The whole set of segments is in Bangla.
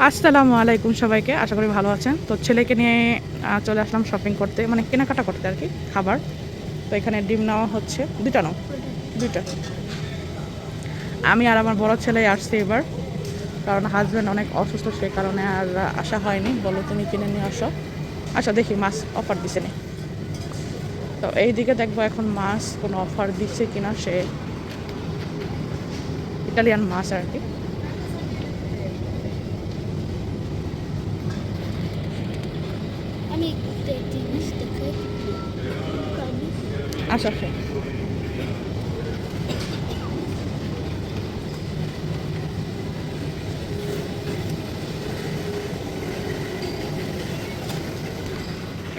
আসসালামু আলাইকুম সবাইকে, আশা করি ভালো আছেন। তো ছেলেকে নিয়ে চলে আসলাম শপিং করতে, মানে কেনাকাটা করতে আর কি, খাবার। তো এখানে ডিম নেওয়া হচ্ছে, দুইটা। আমি আর আমার বড় ছেলে আসছি এবার, কারণ হাজব্যান্ড অনেক অসুস্থ, সে কারণে আর আসা হয়নি। বলো তুমি কিনে নিয়ে আসো। আচ্ছা দেখি মাছ অফার দিছে নি। তো এই দিকে দেখবো এখন মাছ কোনো অফার দিচ্ছে কিনা, সে ইটালিয়ান মাছ আর কি। আচ্ছা আচ্ছা,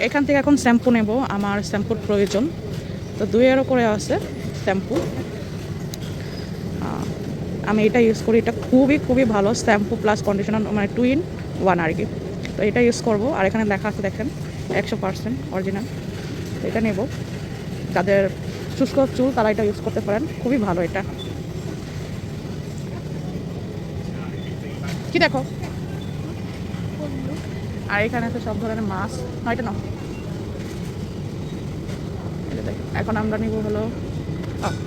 এখান থেকে এখন শ্যাম্পু নেব, আমার শ্যাম্পুর প্রয়োজন। তো 2 করে আছে শ্যাম্পু। আমি এটা ইউজ করি, এটা খুবই খুবই ভালো শ্যাম্পু প্লাস কন্ডিশনার, মানে 2 in 1 আর কি। তো এটা ইউজ করব। আর এখানে লেখা আছে দেখেন 100% অরিজিনাল। তো এটা নেব, যাদের শুষ্ক চুল তারা এটা ইউজ করতে পারেন, খুবই ভালো এটা। কি দেখো, আর এখানে আছে সব ধরনের মাছ। এটা নাও, এখন আমরা নিব হলো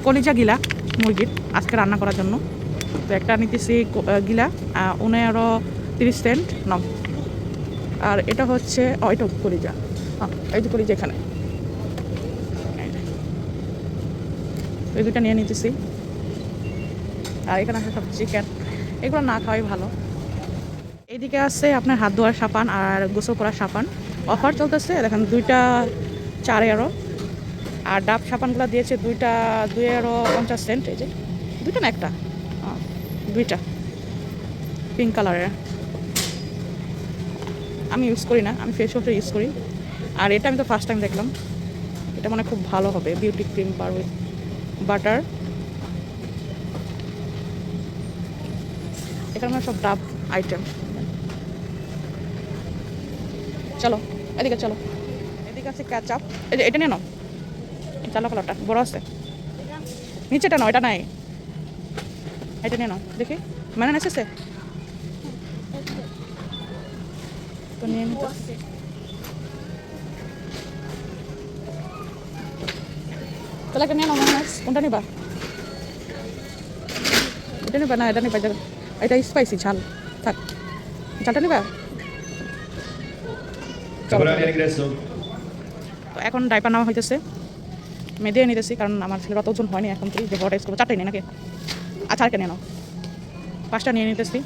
কলিজা গিলা মুরগির, আজকে রান্না করার জন্য। তো একটা নিতেছি গিলা 19.30 সেন্ট নাও। আর এটা হচ্ছে এটা কলিজা, এই যে কলিজা এখানে, এই দুটা নিয়ে নিতেছি। আর এখানে আছে সব চিকেন, এগুলো না খাওয়াই ভালো। এইদিকে আছে আপনার হাত ধোয়ার সাবান আর গোসল করার সাবান, অফার চলতেছে দেখেন, 2টা 4 €। আর ডাব সাবানগুলো দিয়েছে 2টা 2.50 €। এই যে 2টা না একটা, 2টা পিঙ্ক কালারের। আমি ইউজ করি না, আমি ফেস ওয়াশটা ইউজ করি। আর এটা আমি তো ফার্স্ট টাইম দেখলাম, এটা মনে খুব ভালো হবে, beauty cream bar with butter. এখানে মানে সব ডাব আইটেম। চলো এদিকে চলো, এদিকে আছে ক্যাচআপ, এই যে এটা নিয়ে নাও, চালো কালারটা বড় আছে, নিচেটা নাও, এটা নাই, এটা নিয়ে নাও দেখি, মানে এসেছে তো নিয়ে নিতে। তাহলে একটা নিয়ে নাও, মানে কোনটা নিবা? এটা নিবা না এটা নিবা? এটা স্পাইসি ঝাল, থাক, ঝালটা নিবা। তো এখন ডাইপার নেওয়া হইতেছে, মেয়েদের নিতেছি, কারণ আমার ছেলের অত ওজন হয়নি এখন থেকে যে বড় ইউজ করবো। 4টাই নেই নাকি? আচ্ছা আরেকটা নিয়ে নাও, 5টা নিয়ে নিতেছি।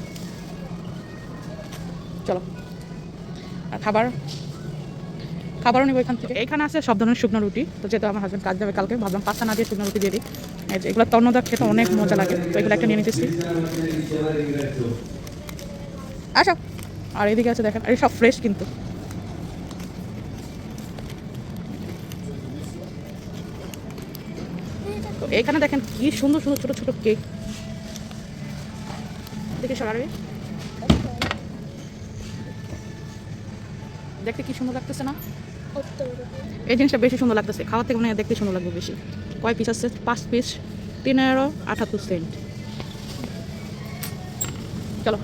চলো, আর খাবারও নেবো এখান থেকে। এখানে আছে সব ধরনের শুকনো রুটি। তো যেহেতু আমার হাজব্যান্ড কাজ যাবে কালকে, ভাবলাম পাস্তা না দিয়ে শুকনো রুটি দিয়ে দিই। এই যে এগুলো তন্নদার খেতে অনেক মজা লাগে, তো এগুলো একটা নিয়ে নিতেছি। আচ্ছা, আর এদিকে আছে দেখেন, এই সব ফ্রেশ কিন্তু। তো এখানে দেখেন কি সুন্দর সুন্দর ছোট ছোট কেক, দেখে সরাবে, দেখতে কি সুন্দর লাগতেছে না? এই জিনিসটা বেশি সুন্দর লাগতেছে, খাওয়ার থেকে মানে দেখতে সুন্দর লাগবে বেশি। কয় পিস আছে? 5 পিস, 3.78 সেন্ট। চলো।